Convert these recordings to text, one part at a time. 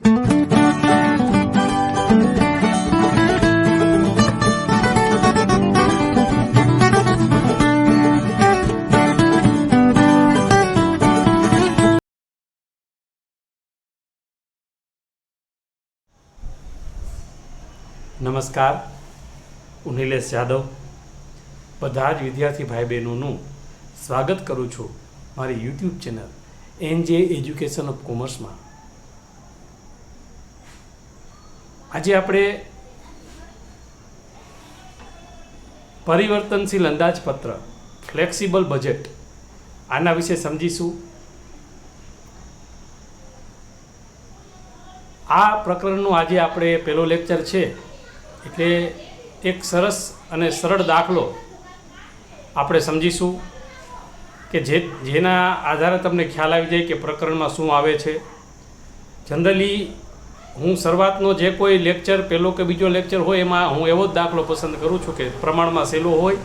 નમસ્કાર, હું નિલેશ જાદવ બધા જ વિદ્યાર્થી ભાઈ બહેનોનું સ્વાગત કરું છું મારી YouTube channel NJ education of કોમર્સમાં। આજે આપણે પરિવર્તનશીલ અંદાજપત્ર ફ્લેક્સિબલ બજેટ આના વિશે સમજીશું। આ પ્રકરણનું આજે આપણે પહેલો લેક્ચર છે, એટલે એક સરસ અને સરળ દાખલો આપણે સમજીશું કે જેના આધારે તમને ખ્યાલ આવી જાય કે પ્રકરણમાં શું આવે છે। જનરલી હું શરૂઆતનો જે કોઈ લેક્ચર, પહેલો કે બીજો લેક્ચર હોય, એમાં હું એવો જ દાખલો પસંદ કરું છું કે પ્રમાણમાં સહેલો હોય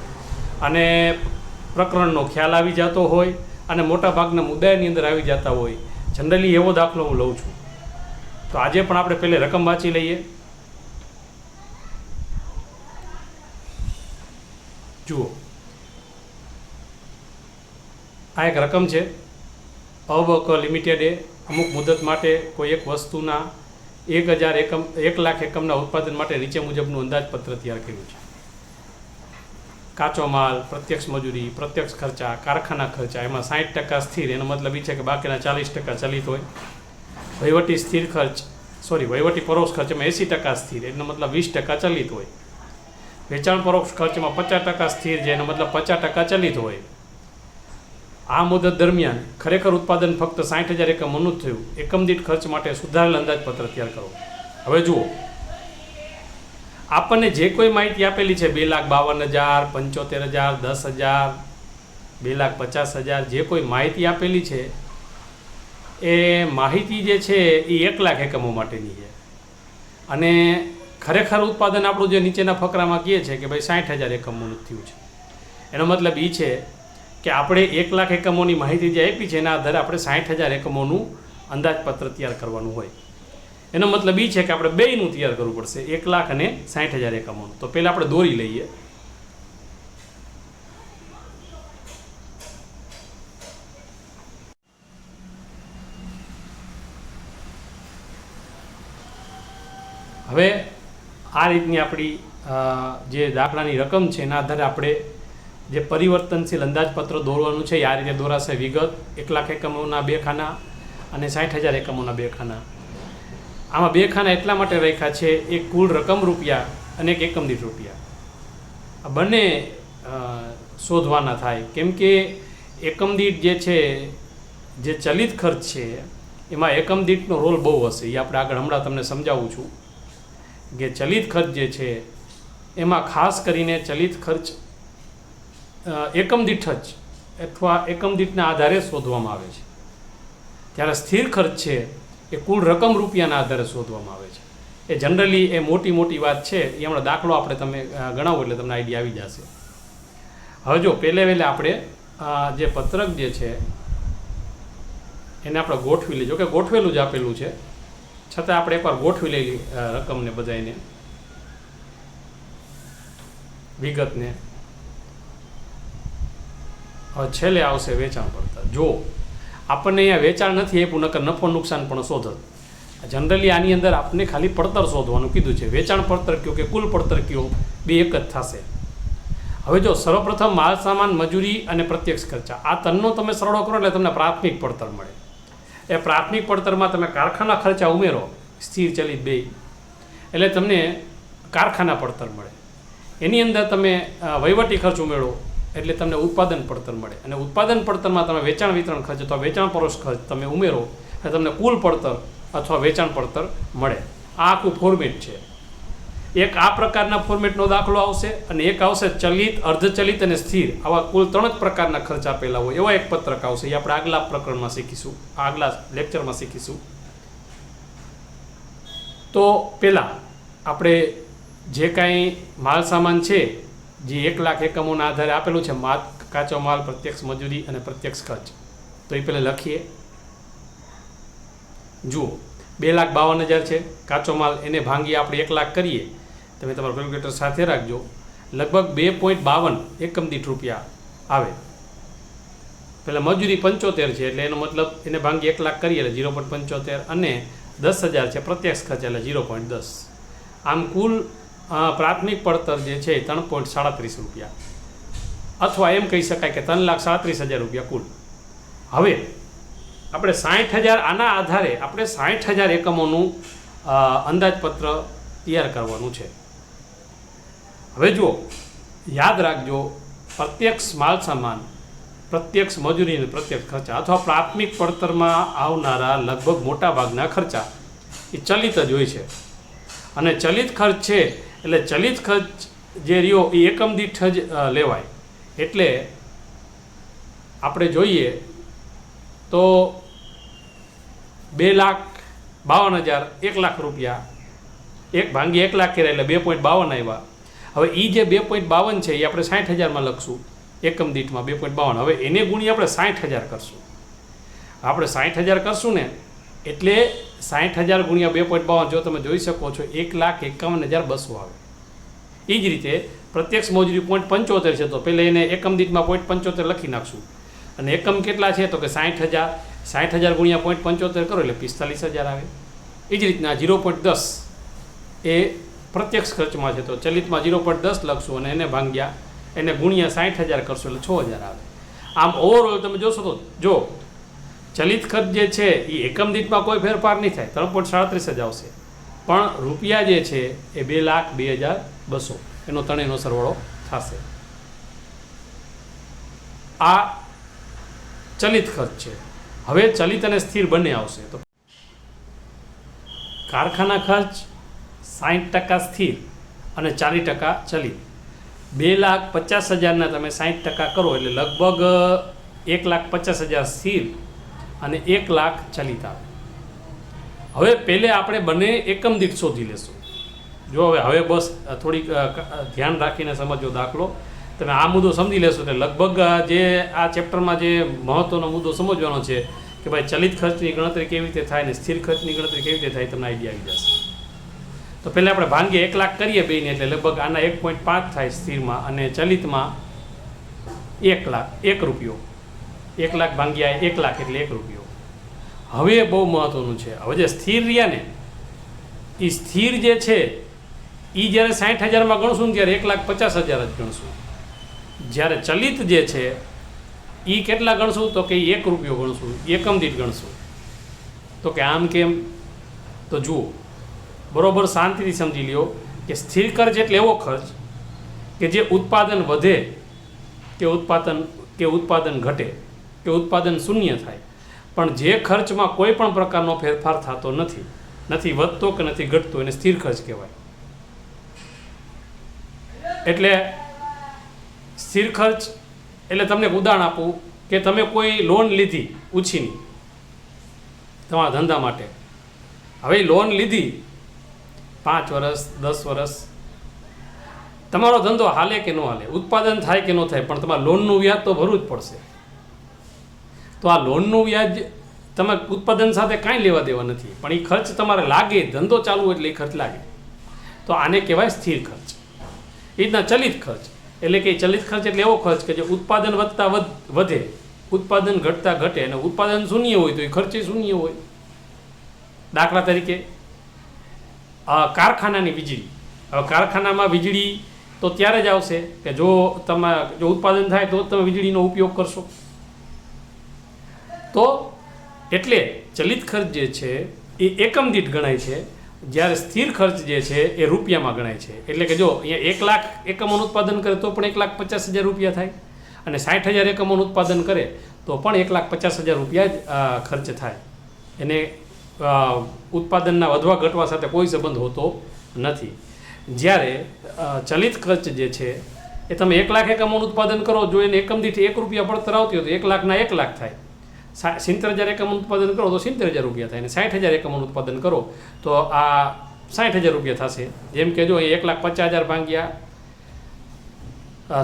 અને પ્રકરણનો ખ્યાલ આવી જતો હોય અને મોટાભાગના મુદ્દાની અંદર આવી જતા હોય। જનરલી એવો દાખલો હું લઉં છું। તો આજે પણ આપણે પહેલે રકમ વાંચી લઈએ। જુઓ, આ એક રકમ છે। અબક લિમિટેડે અમુક મુદત માટે કોઈ એક વસ્તુના 1 લાખ એકમના ઉત્પાદન માટે નીચે મુજબનું અંદાજપત્ર તૈયાર કર્યું છે। કાચો માલ, પ્રત્યક્ષ મજૂરી, પ્રત્યક્ષ ખર્ચા, કારખાના ખર્ચા, એમાં 60% સ્થિર, એનો મતલબ એ છે કે બાકીના 40% ચલિત હોય। વહીવટી પરોક્ષ ખર્ચમાં 80% સ્થિર, એનો મતલબ 20% ચલિત હોય। વેચાણ પરોક્ષ ખર્ચમાં 50% સ્થિર છે, એનો મતલબ 50% ચલિત હોય। આ મુદત દરમિયાન ખરેખર ઉત્પાદન ફક્ત 60,000 એકમોનું જ થયું। એકમ દીઠ ખર્ચ માટે સુધારેલ અંદાજપત્ર તૈયાર કરો। હવે જુઓ, આપણને જે કોઈ માહિતી આપેલી છે 2,52,000, 75,000, 10,000, 2,50,000, જે કોઈ માહિતી આપેલી છે એ માહિતી જે છે એ 1 લાખ એકમો માટેની છે અને ખરેખર ઉત્પાદન આપણું જે નીચેના ફકરામાં કહે છે કે ભાઈ 60,000 એકમોનું થયું છે। એનો મતલબ એ છે કે આપણે 1 લાખ એકમોની માહિતી જે આપી છે એના આધારે આપણે 60,000 એકમોનું અંદાજપત્ર તૈયાર કરવાનું હોય। એનો મતલબ એ છે કે આપણે બેયનું તૈયાર કરવું પડશે, 1 લાખ અને 60,000 એકમોનું। તો પહેલાં આપણે દોરી લઈએ। હવે આ રીતની આપણી જે દાખલાની રકમ છે એના આધારે આપણે જે પરિવર્તનશીલ અંદાજપત્ર દોરવાનું છે એ આ રીતે દોરાશે। વિગત 1 લાખ એકમોના 2 ખાના અને 60,000 એકમોના 2 ખાના। આમાં 2 ખાના એટલા માટે રાખ્યા છે, એક કુલ રકમ રૂપિયા અને એક એકમ દીઠ રૂપિયા, આ બંને શોધવાના થાય। કેમ કે એકમ દીઠ જે છે, જે ચલિત ખર્ચ છે, એમાં એકમ દીઠનો રોલ બહુ હશે। એ આપણે આગળ હમણાં તમને સમજાવું છું કે ચલિત ખર્ચ જે છે એમાં ખાસ કરીને ચલિત ખર્ચ એકમ દીઠ જ અથવા એકમ દીઠના આધારે શોધવામાં આવે છે, ત્યારે સ્થિર ખર્ચ છે એ કુલ રકમ રૂપિયાના આધારે શોધવામાં આવે છે। એ જનરલી એ મોટી વાત છે, એ હમણાં દાખલો આપણે તમે ગણાવો એટલે તમને આઈડિયા આવી જશે। હવે જો પહેલે આપણે જે પત્રક જે છે એને આપણે ગોઠવી લઈએ। જો કે ગોઠવેલું જ આપેલું છે, છતાં આપણે એકવાર ગોઠવી લઈ રકમને બધાને, વિગતને। હવે છેલ્લે આવશે વેચાણ પડતર। જો આપણને અહીંયા વેચાણ નથી આપ્યું, નકર નફો નુકસાન પણ શોધો। જનરલી આની અંદર આપણને ખાલી પડતર શોધવાનું કીધું છે। વેચાણ પડતર કયો કે કુલ પડતર કયો, બે એક જ થશે। હવે જો સર્વપ્રથમ માલ સામાન, મજૂરી અને પ્રત્યક્ષ ખર્ચા, આ ત્રણનો તમે સરળો કરો એટલે તમને પ્રાથમિક પડતર મળે। એ પ્રાથમિક પડતરમાં તમે કારખાના ખર્ચા ઉમેરો, સ્થિર ચલિત બે, એટલે તમને કારખાના પડતર મળે। એની અંદર તમે વહીવટી ખર્ચ ઉમેરો એટલે તમને ઉત્પાદન પડતર મળે, અને ઉત્પાદન પડતરમાં તમે વેચાણ વિતરણ ખર્ચ અથવા વેચાણ પરોક્ષ ખર્ચ તમે ઉમેરો એટલે તમને કુલ પડતર અથવા વેચાણ પડતર મળે। આ આખું ફોર્મેટ છે। એક આ પ્રકારના ફોર્મેટનો દાખલો આવશે અને એક આવશે ચલિત, અર્ધચલિત અને સ્થિર, આવા કુલ 3 જ પ્રકારના ખર્ચ આપેલા હોય એવા એક પત્રક આવશે। એ આપણે આગલા પ્રકરણમાં શીખીશું, આગલા લેક્ચરમાં શીખીશું। તો પહેલાં આપણે જે કાંઈ માલ સામાન છે, જે 1 લાખ એકમોના આધારે આપેલું છે, કાચો માલ, પ્રત્યક્ષ મજૂરી અને પ્રત્યક્ષ ખર્ચ, તો એ પહેલાં લખીએ। જુઓ, 2,52,000 છે કાચો માલ, એને ભાંગી આપણે 1 લાખ કરીએ, તમે તમારું કેલ્ક્યુલેટર સાથે રાખજો, લગભગ 2.52 એકમ દીઠ રૂપિયા આવે. પહેલાં મજૂરી 75 છે એટલે એનો મતલબ એને ભાંગી 1 લાખ કરીએ એટલે 0.75 અને 10,000 છે પ્રત્યક્ષ ખર્ચ એટલે 0.10. આમ કુલ પ્રાથમિક પડતર જે છે 3.37 રૂપિયા, અથવા એમ કહી શકાય કે 3,37,000 રૂપિયા કુલ. હવે આપણે 60,000 આના આધારે આપણે 60,000 એકમોનું અંદાજપત્ર તૈયાર કરવાનું છે. હવે જુઓ, યાદ રાખજો, પ્રત્યક્ષ માલ સામાન, પ્રત્યક્ષ મજૂરી અને પ્રત્યક્ષ ખર્ચા અથવા પ્રાથમિક પડતરમાં આવનારા લગભગ મોટા ભાગના ખર્ચા એ ચલિત જ હોય છે. અને ચલિત ખર્ચ છે એટલે ચલિત ખર્ચ જે રહ્યો એ એકમ દીઠ જ લેવાય. એટલે આપણે જોઈએ તો 2,52,000 1 લાખ રૂપિયા, 1 ભાંગી 1 લાખ કર્યા એટલે 2.52 આવ્યા. હવે એ જે 2.52 છે એ આપણે 60,000માં લખશું, એકમ દીઠમાં 2.52. હવે એને ગુણી આપણે 60,000 કરશું. આપણે 60,000 કરશું ને એટલે 60,000 ગુણ્યા 2.52, જો તમે જોઈ શકો છો 1,51,200 આવે. એ જ રીતે પ્રત્યક્ષ મજૂરી 0.75 છે તો પહેલાં એને એકમ દીઠમાં 0.75 લખી નાખશું. અને એકમ કેટલા છે તો કે 60,000 ગુણ્યા 0.75 કરો એટલે 45,000 આવે. એ જ રીતના 0.10 એ પ્રત્યક્ષ ખર્ચમાં છે તો ચલિતમાં 0.10 લખશું અને એને ભાંગ્યા એને ગુણ્યા 60,000 કરશો એટલે 6,000 આવે. આમ ઓવરઓલ તમે જોશો તો જો ચલિત ખર્ચ જે છે એ એકમ દીઠમાં કોઈ ફેરફાર નહીં થાય, 3.37 જ આવશે, પણ રૂપિયા જે છે એ 2,02,200 એનો ત્રણેયનો સરવાળો થશે. આ ચલિત ખર્ચ છે. હવે ચલિત અને સ્થિર બંને આવશે. તો કારખાના ખર્ચ 60% સ્થિર અને 40% ચલિત. 2,50,000ના તમે 60% કરો એટલે લગભગ 1,50,000 સ્થિર અને 1 લાખ ચલિત આવે. હવે પહેલે આપણે બંને એકમ દીઠ શોધી લેશું. જો હવે બસ થોડીક ધ્યાન રાખીને સમજો દાખલો, તમે આ મુદ્દો સમજી લેશો એટલે લગભગ જે આ ચેપ્ટરમાં જે મહત્ત્વનો મુદ્દો સમજવાનો છે કે ભાઈ ચલિત ખર્ચની ગણતરી કેવી રીતે થાય ને સ્થિર ખર્ચની ગણતરી કેવી રીતે થાય તમને આઈડિયા આવી જશે. તો પહેલાં આપણે ભાંગીએ 1 લાખ કરીએ બેને એટલે લગભગ આના 1.5 થાય સ્થિરમાં અને ચલિતમાં 1 લાખ 1 રૂપિયો. 1 લાખ ભાંગ્યા 1 લાખ એટલે 1 રૂપિયો. હવે બહુ મહત્ત્વનું છે, હવે જે સ્થિર રહ્યા ને એ સ્થિર જે છે એ જ્યારે 60,000માં ગણશું ને ત્યારે 1,50,000 જ ગણશું. જ્યારે ચલિત જે છે એ કેટલા ગણશું તો કે 1 રૂપિયો ગણશું, એકમ દીઠ ગણશું. તો કે આમ કેમ? તો જુઓ, બરોબર શાંતિથી સમજી લ્યો કે સ્થિર ખર્ચ એટલે એવો ખર્ચ કે જે ઉત્પાદન વધે કે ઉત્પાદન ઘટે કે ઉત્પાદન શૂન્ય થાય, પણ જે ખર્ચમાં કોઈ પણ પ્રકારનો ફેરફાર થતો નથી, નથી વધતો કે નથી ઘટતો, એને સ્થિર ખર્ચ કહેવાય. એટલે સ્થિર ખર્ચ એટલે તમને એક ઉદાહરણ આપું કે તમે કોઈ લોન લીધી ઉછીની તમારા ધંધા માટે. હવે લોન લીધી 5 વર્ષ 10 વર્ષ, તમારો ધંધો હાલે કે ન હાલે, ઉત્પાદન થાય કે ન થાય, પણ તમારે લોનનું વ્યાજ તો ભરવું જ પડશે. તો આ લોનનું વ્યાજ તમે ઉત્પાદન સાથે કાંઈ લેવા દેવા નથી, પણ એ ખર્ચ તમારે લાગે, ધંધો ચાલુ એટલે એ ખર્ચ લાગે, તો આને કહેવાય સ્થિર ખર્ચ. એ રીતના ચલિત ખર્ચ એટલે કે ચલિત ખર્ચ એટલે એવો ખર્ચ કે જે ઉત્પાદન વધતા વધે, ઉત્પાદન ઘટતા ઘટે, અને ઉત્પાદન શૂન્ય હોય તો એ ખર્ચે શૂન્ય હોય. દાખલા તરીકે કારખાનાની વીજળી. હવે કારખાનામાં વીજળી તો ત્યારે જ આવશે કે જો ઉત્પાદન થાય તો તમે વીજળીનો ઉપયોગ કરશો. તો એટલે ચલિત ખર્ચ જે છે એ એકમ દીઠ ગણાય છે, જ્યારે સ્થિર ખર્ચ જે છે એ રૂપિયામાં ગણાય છે. એટલે કે જો અહીંયા 1 લાખ એકમોનું ઉત્પાદન કરે તો પણ 1,50,000 રૂપિયા થાય, અને 60,000 એકમોનું ઉત્પાદન કરે તો પણ 1,50,000 રૂપિયા જ ખર્ચ થાય. એને ઉત્પાદનના વધવા ઘટવા સાથે કોઈ સંબંધ હોતો નથી. જ્યારે ચલિત ખર્ચ જે છે એ તમે 1 લાખ એકમોનું ઉત્પાદન કરો, જો એને એકમ દીઠ 1 રૂપિયા પડતર આવતી હોય તો 1 લાખના 1 લાખ થાય. 70,000 એકમનું ઉત્પાદન કરો તો 70,000 રૂપિયા થાય, અને 60,000 એકમનું ઉત્પાદન કરો તો આ 60,000 રૂપિયા થશે. જેમ કે જો 1,50,000 ભાંગ્યા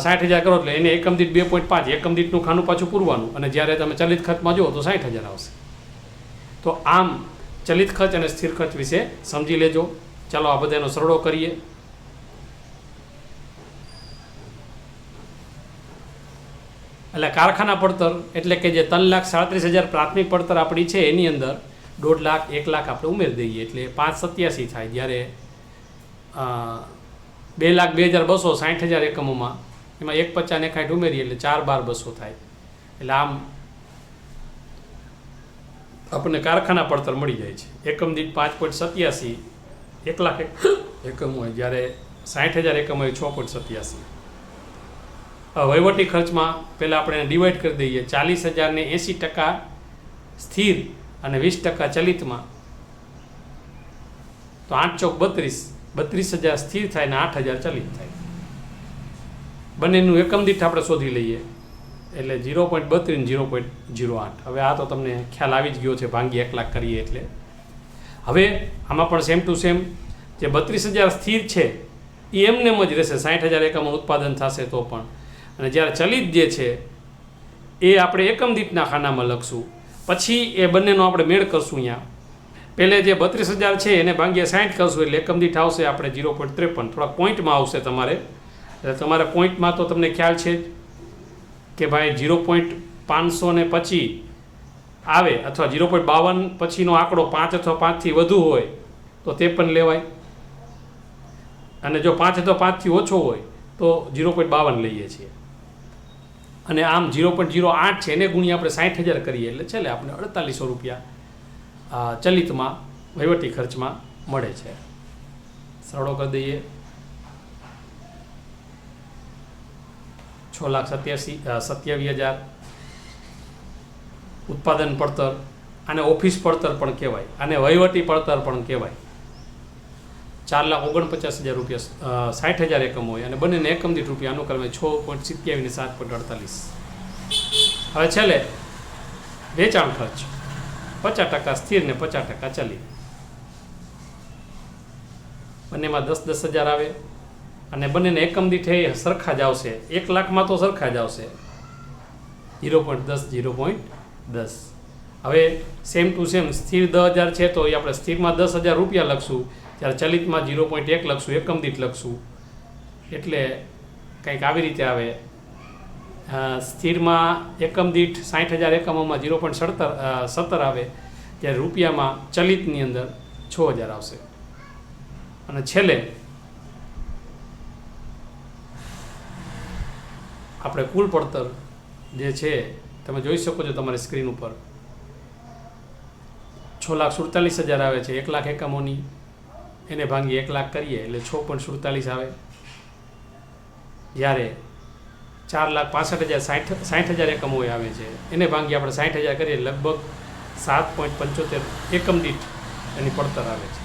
60,000 કરો એટલે એને એકમ દીઠ 2.5 એકમ દીઠનું ખાનું પાછું પૂરવાનું, અને જ્યારે તમે ચલિત ખર્ચમાં જુઓ તો 60,000 આવશે. તો આમ ચલિત ખર્ચ અને સ્થિર ખર્ચ વિશે સમજી લેજો. ચાલો આ બધાનો સરળો કરીએ. એટલે કારખાના પડતર એટલે કે જે 3,37,000 પ્રાથમિક પડતર આપણી છે એની અંદર 1.5 લાખ 1 લાખ આપણે ઉમેરી દઈએ એટલે 587 થાય. જ્યારે 2,02,260 60,000 એકમોમાં એમાં 150 ને 61 ઉમેરીએ એટલે 4,12,200 થાય. એટલે આમ આપણને કારખાના પડતર મળી જાય છે. એકમ દીઠ 5.87 1 લાખ એકમ હોય, જ્યારે 60,000 એકમ હોય 6.87. વહીવટી ખર્ચમાં પહેલાં આપણે એને ડિવાઈડ કરી દઈએ. 40,000 ને 80% સ્થિર અને 20% ચલિતમાં, તો 8 ચોક 32, 32,000 સ્થિર થાય ને 8,000 ચલિત થાય. બંનેનું એકમ દીઠ આપણે શોધી લઈએ એટલે 0.32 ને 0.08. હવે આ તો તમને ખ્યાલ આવી જ ગયો છે, ભાંગી 1 લાખ કરીએ એટલે. હવે આમાં પણ સેમ ટુ સેમ જે 32,000 સ્થિર છે એ એમનેમ જ રહેશે. 60,000 એકમનું ઉત્પાદન થશે તો પણ. અને જ્યારે ચલિત જે છે એ આપણે એકમ દીઠના ખાનામાં લખશું. પછી એ બંનેનો આપણે મેળ કરશું. અહીંયા પહેલે જે 32,000 છે એને ભાંગ્યા 60 કરશું એટલે એકમ દીઠ આવશે આપણે 0.53. થોડા પોઈન્ટમાં આવશે તમારે. એટલે તમારે પોઈન્ટમાં તો તમને ખ્યાલ છે જ કે ભાઈ 0.525 આવે અથવા 0.52 પછીનો આંકડો 5 અથવા 5થી વધુ હોય તો તે પણ લેવાય. અને જો 5 અથવા 5થી ઓછો હોય તો 0.52 લઈએ છીએ. અને આમ 0.08 છે એને ગુણ્યા આપણે 60,000 કરીએ એટલે છેલ્લે આપણે 4,800 રૂપિયા ચલિતમાં વહીવટી ખર્ચમાં મળે છે. સરળો કરી દઈએ. 6,27,000 ઉત્પાદન પડતર, આને ઓફિસ પડતર પણ કહેવાય, આને વહીવટી પડતર પણ કહેવાય. 4,49,000 રૂપિયા 60,000 એકમ હોય અને બંનેને એકમ દીઠ રૂપિયા અનુક્રમે 6.27 ને 7.48. હવે છેલ્લે વેચાણ ખર્ચ 50% સ્થિર ને 50% ચલિત. બંનેમાં 10,000 આવે અને બંનેને એકમ દીઠ એ સરખા જ આવશે. 1 લાખમાં તો સરખા જ આવશે, 0.10 0.10. હવે સેમ ટુ સેમ સ્થિર 10,000 છે તો એ આપણે સ્થિરમાં 10,000 રૂપિયા લખશું, ત્યારે ચલિતમાં 0.1 લખશું, એકમ દીઠ લખશું. એટલે કંઈક આવી રીતે આવે. સ્થિરમાં એકમ દીઠ 60,000 એકમોમાં 0.17 આવે, ત્યારે રૂપિયામાં ચલિતની અંદર 6,000 આવશે. અને છેલ્લે આપણે કુલ પડતર જે છે તમે જોઈ શકો છો તમારી સ્ક્રીન ઉપર 6,47,000 આવે છે 1 લાખ એકમોની. એને ભાંગી 1 લાખ કરીએ એટલે 6.47 આવે. જ્યારે 4,65,000 60,000 એકમો આવે છે એને ભાંગી આપણે 60,000 કરીએ લગભગ 7.75 એકમ દીઠ એની પડતર આવે છે.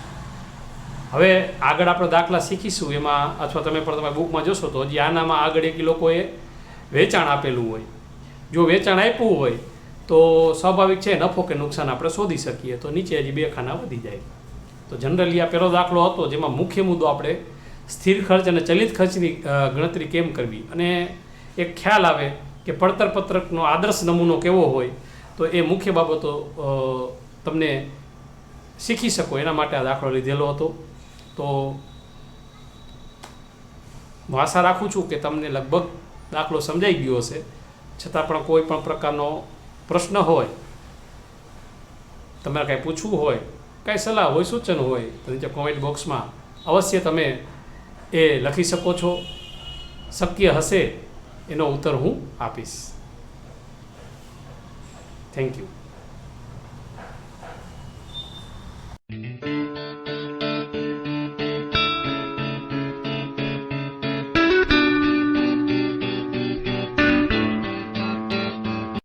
હવે આગળ આપણે દાખલા શીખીશું એમાં, અથવા તમે પણ તમારી બુકમાં જોશો તો હજી આનામાં આગળ એક લોકોએ વેચાણ આપેલું હોય. જો વેચાણ આપ્યું હોય તો સ્વાભાવિક છે નફો કે નુકસાન આપણે શોધી શકીએ. તો નીચે હજી 2 ખાના વધી જાય. તો જનરલી આ પહેલો દાખલો હતો જેમાં મુખ્ય મુદ્દો આપણે સ્થિર ખર્ચ અને ચલિત ખર્ચની ગણતરી કેમ કરવી, અને એક ખ્યાલ આવે કે પડતર પત્રકનો આદર્શ નમૂનો કેવો હોય, તો એ મુખ્ય બાબતો તમને શીખી શકો એના માટે આ દાખલો લીધેલો હતો. તો હું આશા રાખું છું કે તમને લગભગ દાખલો સમજાઈ ગયો હશે. છતાં પણ કોઈ પણ પ્રકારનો પ્રશ્ન હોય, તમારે કાંઈ પૂછવું હોય, કાંઈ સલાહ હોય, સૂચન હોય તો નીચે કોમેન્ટ બોક્સમાં અવશ્ય તમે એ લખી શકો છો. શક્ય હશે એનો ઉત્તર હું આપીશ. Thank you.